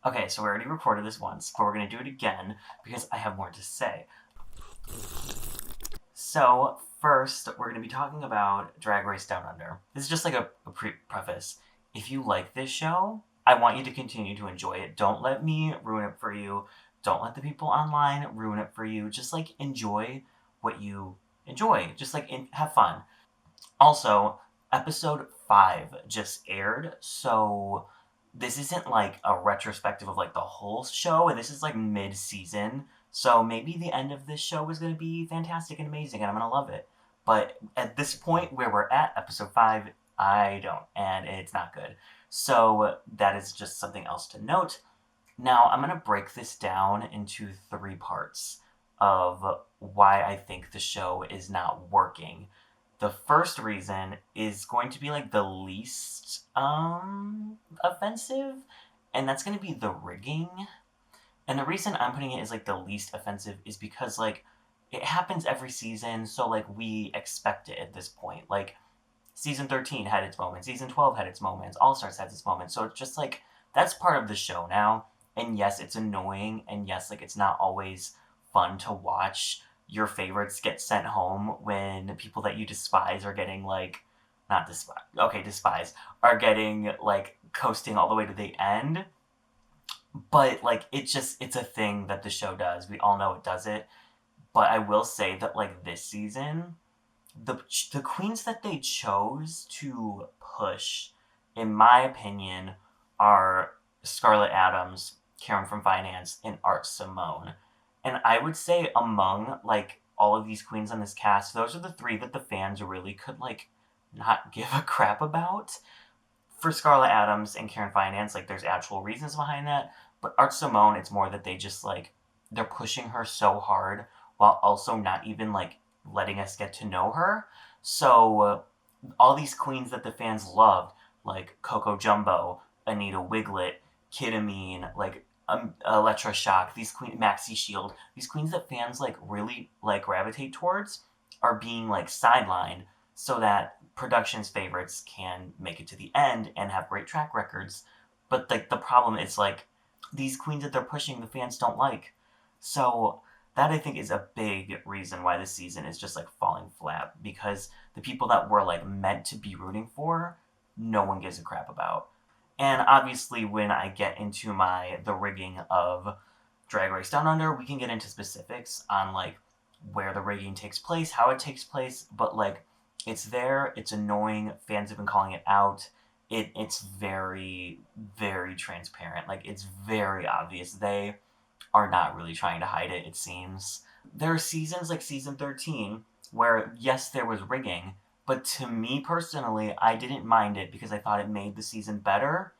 Okay, so we already recorded this once, but we're going to do it again because I have more to say. So, first, we're going to be talking about Drag Race Down Under. This is just like a preface. If you like this show, I want you to continue to enjoy it. Don't let me ruin it for you. Don't let the people online ruin it for you. Just like enjoy what you enjoy. Just like have fun. Also, episode 5 just aired, so this isn't like a retrospective of like the whole show, and this is like mid-season. So maybe the end of this show is going to be fantastic and amazing, and I'm going to love it. But at this point where we're at, episode 5, I don't, and it's not good. So that is just something else to note. Now, I'm going to break this down into 3 parts of why I think the show is not working. The first reason is going to be like the least offensive, and that's going to be the rigging. And the reason I'm putting it as like the least offensive is because like it happens every season, so like we expect it at this point. Like season 13 had its moments, season 12 had its moments, All Stars has its moments. So it's just like that's part of the show now. And yes, it's annoying, and yes, like it's not always fun to watch your favorites get sent home when people that you despise are getting like not despise okay despise are getting like coasting all the way to the end. But like it's a thing that the show does. We all know it does it. But I will say that like this season, the queens that they chose to push, in my opinion, are Scarlett Adams, Karen from Finance, and Art Simone. And I would say among like all of these queens on this cast, those are the 3 that the fans really could like not give a crap about. For Scarlett Adams and Karen Finance, like there's actual reasons behind that. But Art Simone, it's more that they just like they're pushing her so hard while also not even like letting us get to know her. So all these queens that the fans loved, like Coco Jumbo, Anita Wig'lit, Kidamine, like Electra Shock, these queens, Maxi Shield, these queens that fans like really like gravitate towards, are being like sidelined so that production's favorites can make it to the end and have great track records. But like the problem is like these queens that they're pushing, the fans don't like. So that I think is a big reason why this season is just like falling flat, because the people that we're like meant to be rooting for, no one gives a crap about. And obviously when I get into the rigging of Drag Race Down Under, we can get into specifics on like where the rigging takes place, how it takes place, but like it's there, it's annoying, fans have been calling it out. It's very, very transparent. Like it's very obvious. They are not really trying to hide it, it seems. There are seasons like season 13 where, yes, there was rigging, but to me personally, I didn't mind it because I thought it made the season better,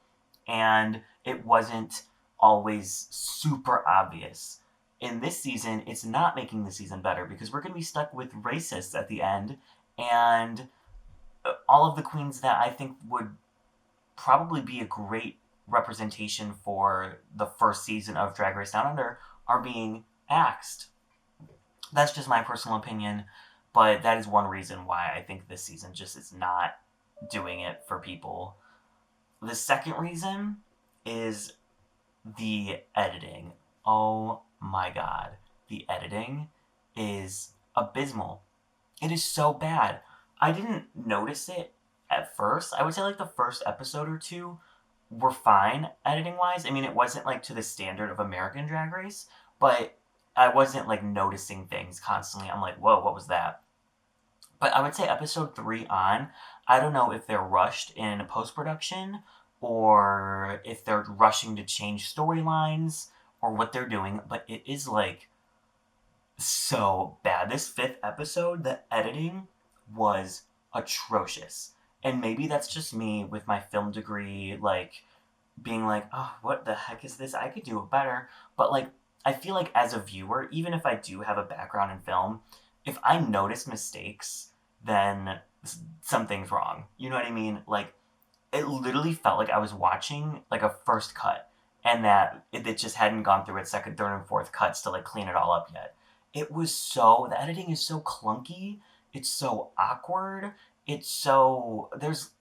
and it wasn't always super obvious. In this season, it's not making the season better because we're going to be stuck with racists at the end, and all of the queens that I think would probably be a great representation for the first season of Drag Race Down Under are being axed. That's just my personal opinion, but that is one reason why I think this season just is not doing it for people. The second reason is the editing. Oh my god. The editing is abysmal. It is so bad. I didn't notice it at first. I would say like the first episode or 2 were fine editing wise. I mean, it wasn't like to the standard of American Drag Race, but I wasn't like noticing things constantly. I'm like, whoa, what was that? But I would say episode 3 on, I don't know if they're rushed in post-production or if they're rushing to change storylines or what they're doing, but it is like so bad. This 5th episode, the editing was atrocious. And maybe that's just me with my film degree, like being like, oh, what the heck is this? I could do it better. But like, I feel like as a viewer, even if I do have a background in film, if I notice mistakes, then something's wrong. You know what I mean? Like, it literally felt like I was watching like a first cut. and that it just hadn't gone through its second, third, and fourth cuts to like clean it all up yet. The editing is so clunky. It's so awkward. There's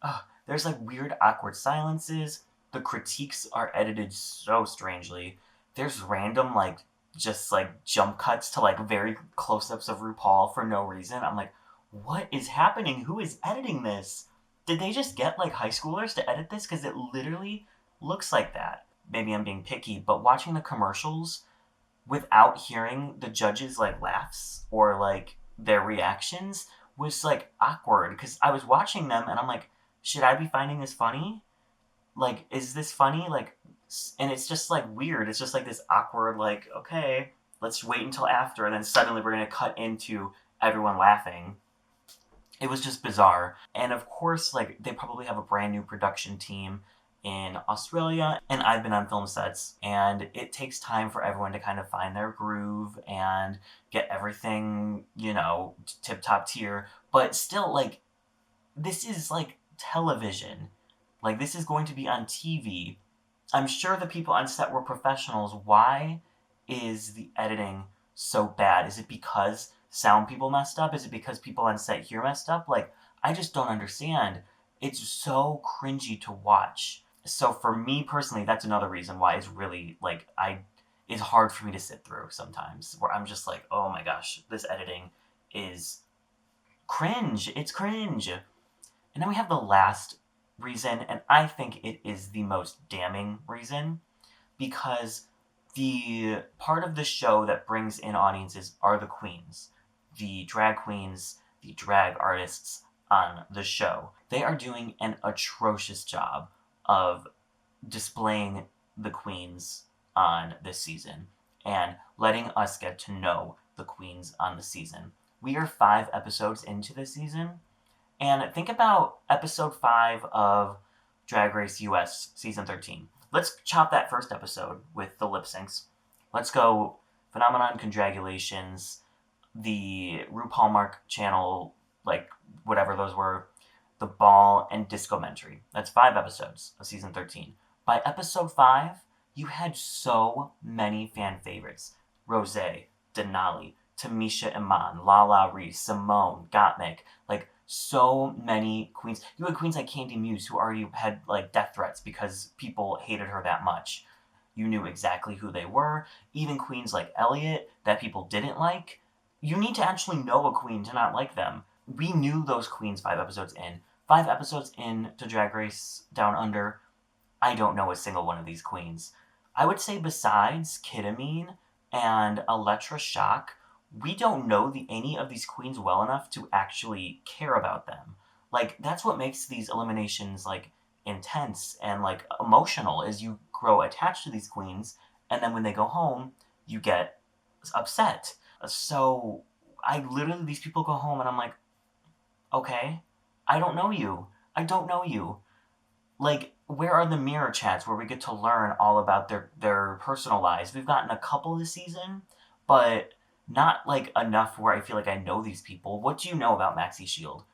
like weird awkward silences. The critiques are edited so strangely. There's random like just like jump cuts to like very close ups of RuPaul for no reason. I'm like, what is happening? Who is editing this? Did they just get like high schoolers to edit this? Because it literally looks like that. Maybe I'm being picky, but watching the commercials without hearing the judges like laughs or like their reactions was like awkward because I was watching them and I'm like, should I be finding this funny? Like, is this funny? Like, and it's just like weird. It's just like this awkward, like, okay, let's wait until after, and then suddenly we're gonna cut into everyone laughing. It was just bizarre. And of course, like, they probably have a brand new production team in Australia, and I've been on film sets, and it takes time for everyone to kind of find their groove and get everything, tip top tier. But still, like, this is like television. Like, this is going to be on TV. I'm sure the people on set were professionals. Why is the editing so bad? Is it because sound people messed up? Is it because people on set here messed up? Like, I just don't understand. It's so cringy to watch. So for me personally, that's another reason why it's really like it's hard for me to sit through sometimes. Where I'm just like, oh my gosh, this editing is cringe. It's cringe. And then we have the last reason, and I think it is the most damning reason, because the part of the show that brings in audiences are the queens, the drag queens, the drag artists on the show. They are doing an atrocious job of displaying the queens on this season and letting us get to know the queens on the season. We are 5 episodes into this season, and think about episode 5 of Drag Race US season 13. Let's chop that first episode with the lip syncs. Let's go Phenomenon, Congratulations, the RuPaul Mark channel, like whatever those were, the ball, and Discomentary. That's 5 episodes of season 13. By episode 5, you had so many fan favorites. Rosé, Denali, Tamisha Iman, Lala Reese, Simone, Gottmik, like so many queens. You had queens like Candy Muse who already had like death threats because people hated her that much. You knew exactly who they were. Even queens like Elliot that people didn't like. You need to actually know a queen to not like them. We knew those queens 5 episodes in. 5 episodes in to Drag Race Down Under, I don't know a single one of these queens. I would say besides Kidamine and Electra Shock, we don't know any of these queens well enough to actually care about them. Like, that's what makes these eliminations, like, intense and, like, emotional, is you grow attached to these queens, and then when they go home, you get upset. So, these people go home, and I'm like, okay, I don't know you. I don't know you. Like, where are the mirror chats where we get to learn all about their personal lives? We've gotten a couple this season, but not like enough where I feel like I know these people. What do you know about Maxi Shield?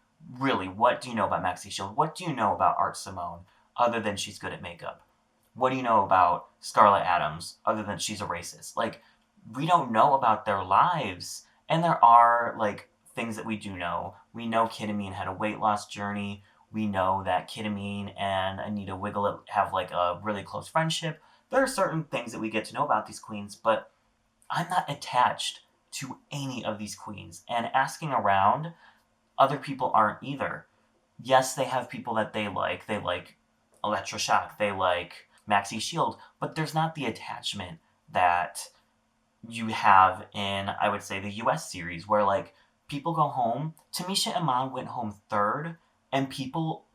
Really, what do you know about Maxi Shield? What do you know about Art Simone other than she's good at makeup? What do you know about Scarlett Adams other than she's a racist? Like, we don't know about their lives. And there are like things that we do know. We know Kidamine had a weight loss journey. We know that Kidamine and Anita Wig'lit have like a really close friendship. There are certain things that we get to know about these queens, but I'm not attached to any of these queens. And asking around, other people aren't either. Yes, they have people that they like. They like Electra Shock. They like Maxi Shield. But there's not the attachment that you have in, I would say, the US series, where like people go home. Tamisha Iman went home 3rd, and people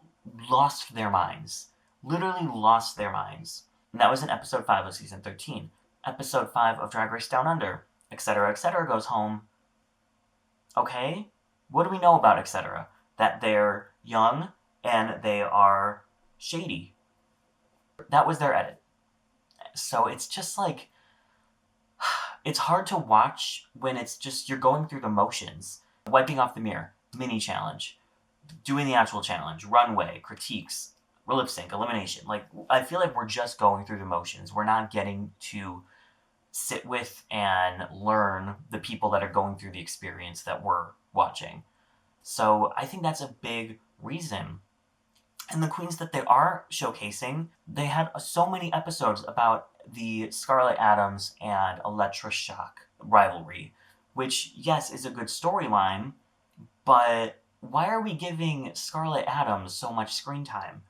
lost their minds. Literally lost their minds. And that was in episode 5 of season 13. Episode 5 of Drag Race Down Under, etc., goes home. Okay? What do we know about etc.? That they're young and they are shady. That was their edit. So it's just like, it's hard to watch when it's just, you're going through the motions. Wiping off the mirror, mini challenge, doing the actual challenge, runway, critiques, lip sync, elimination. Like, I feel like we're just going through the motions. We're not getting to sit with and learn the people that are going through the experience that we're watching. So I think that's a big reason. And the queens that they are showcasing, they had so many episodes about the Scarlet Adams and Elektra Shock rivalry, which, yes, is a good storyline, but why are we giving Scarlet Adams so much screen time?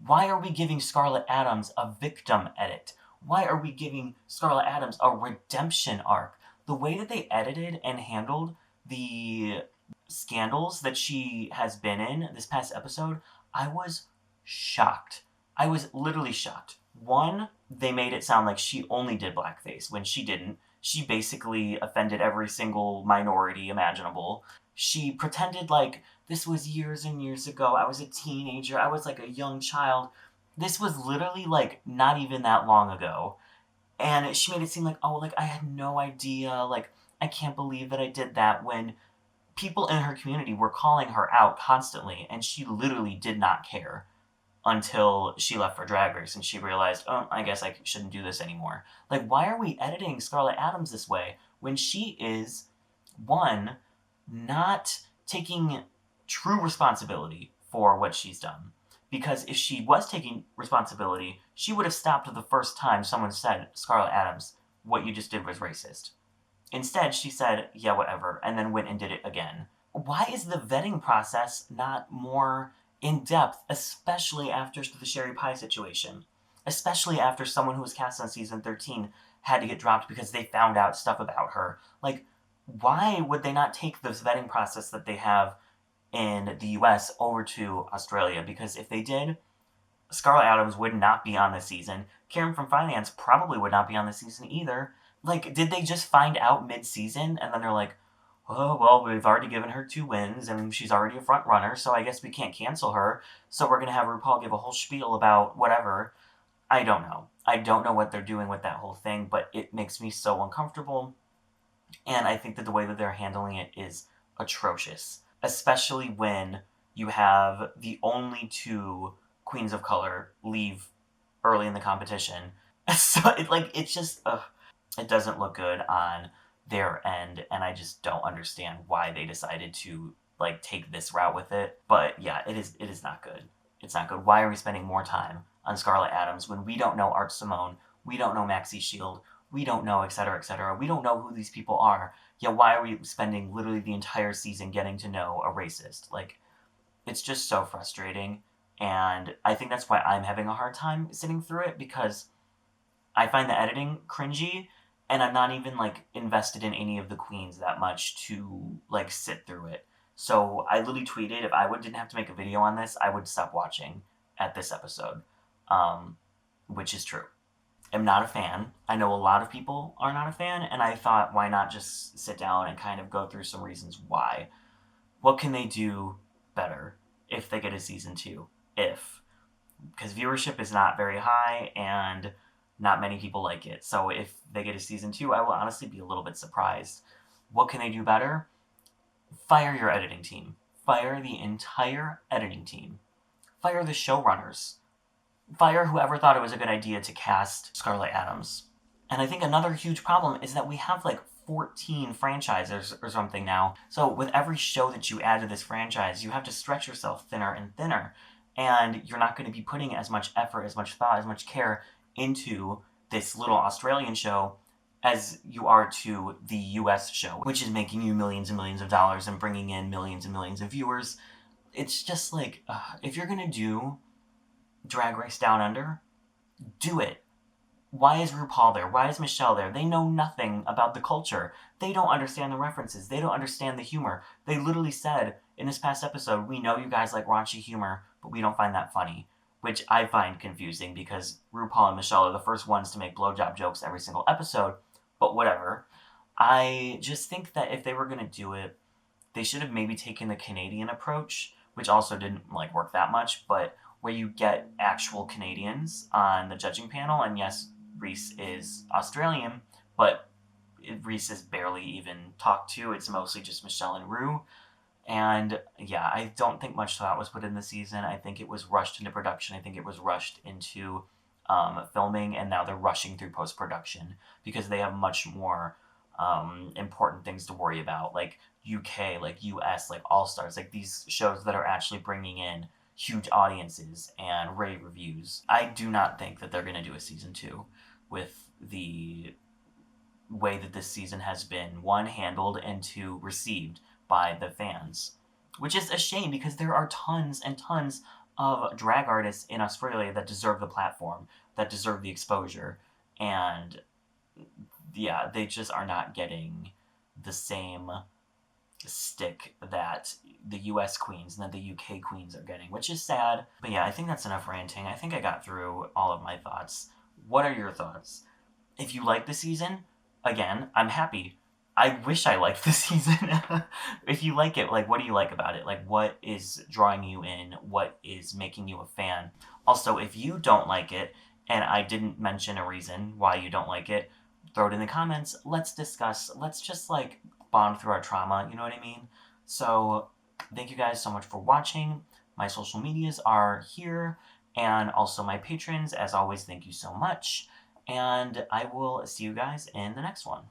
Why are we giving Scarlet Adams a victim edit? Why are we giving Scarlet Adams a redemption arc? The way that they edited and handled the scandals that she has been in this past episode, I was shocked. I was literally shocked. One, they made it sound like she only did blackface when she didn't. She basically offended every single minority imaginable. She pretended like this was years and years ago. I was a teenager. I was like a young child. This was literally like not even that long ago. And she made it seem like, oh, like I had no idea. Like, I can't believe that I did that, when people in her community were calling her out constantly, and she literally did not care until she left for Drag Race and she realized, oh, I guess I shouldn't do this anymore. Like, why are we editing Scarlet Adams this way when she is, one, not taking true responsibility for what she's done? Because if she was taking responsibility, she would have stopped the first time someone said, Scarlet Adams, what you just did was racist. Instead, she said, yeah, whatever, and then went and did it again. Why is the vetting process not more in depth, especially after the Sherry Pie situation? Especially after someone who was cast on season 13 had to get dropped because they found out stuff about her. Like, why would they not take this vetting process that they have in the US over to Australia? Because if they did, Scarlet Adams would not be on this season. Karen from Finance probably would not be on this season either. Like, did they just find out mid-season and then they're like, oh, well, we've already given her 2 wins and she's already a front runner, so I guess we can't cancel her. So we're going to have RuPaul give a whole spiel about whatever. I don't know. I don't know what they're doing with that whole thing, but it makes me so uncomfortable. And I think that the way that they're handling it is atrocious, especially when you have the only 2 queens of color leave early in the competition. So it's just, it doesn't look good on their end, and I just don't understand why they decided to like take this route with it. But yeah, it is not good. It's not good. Why are we spending more time on Scarlet Adams when we don't know Art Simone, we don't know Maxi Shield, we don't know, etc., etc. We don't know who these people are. Yeah, why are we spending literally the entire season getting to know a racist? Like, it's just so frustrating, and I think that's why I'm having a hard time sitting through it, because I find the editing cringy, and I'm not even like invested in any of the queens that much to like sit through it. So I literally tweeted, if I didn't have to make a video on this, I would stop watching at this episode, which is true. I'm not a fan. I know a lot of people are not a fan, and I thought, why not just sit down and kind of go through some reasons why? What can they do better if they get a season 2? Because viewership is not very high, and not many people like it. So if they get a season 2, I will honestly be a little bit surprised. What can they do better? Fire your editing team. Fire the entire editing team. Fire the showrunners. Fire whoever thought it was a good idea to cast Scarlet Adams. And I think another huge problem is that we have like 14 franchises or something now. So with every show that you add to this franchise, you have to stretch yourself thinner and thinner. And you're not going to be putting as much effort, as much thought, as much care into this little Australian show as you are to the US show, which is making you millions and millions of dollars and bringing in millions and millions of viewers. It's just like, if you're going to do Drag Race Down Under, do it. Why is RuPaul there? Why is Michelle there? They know nothing about the culture. They don't understand the references. They don't understand the humor. They literally said in this past episode, we know you guys like raunchy humor, but we don't find that funny. Which I find confusing, because RuPaul and Michelle are the first ones to make blowjob jokes every single episode, but whatever. I just think that if they were going to do it, they should have maybe taken the Canadian approach, which also didn't like work that much, but where you get actual Canadians on the judging panel, and yes, Reese is Australian, but Reese is barely even talked to. It's mostly just Michelle and Rue. And yeah, I don't think much thought was put in the season. I think it was rushed into production. I think it was rushed into filming, and now they're rushing through post production because they have much more important things to worry about, like UK, like US, like All Stars, like these shows that are actually bringing in huge audiences and rave reviews. I do not think that they're going to do a season two with the way that this season has been, one, handled, and two, received by the fans. Which is a shame because there are tons and tons of drag artists in Australia that deserve the platform, that deserve the exposure. And yeah, they just are not getting the same stick that the US queens and that the UK queens are getting, which is sad. But yeah, I think that's enough ranting. I think I got through all of my thoughts. What are your thoughts? If you like the season, again, I'm happy. I wish I liked the season. If you like it, like, what do you like about it? Like, what is drawing you in? What is making you a fan? Also, if you don't like it, and I didn't mention a reason why you don't like it, throw it in the comments. Let's discuss. Let's just, like, bond through our trauma. You know what I mean? So, thank you guys so much for watching. My social medias are here, and also my patrons. As always, thank you so much. And I will see you guys in the next one.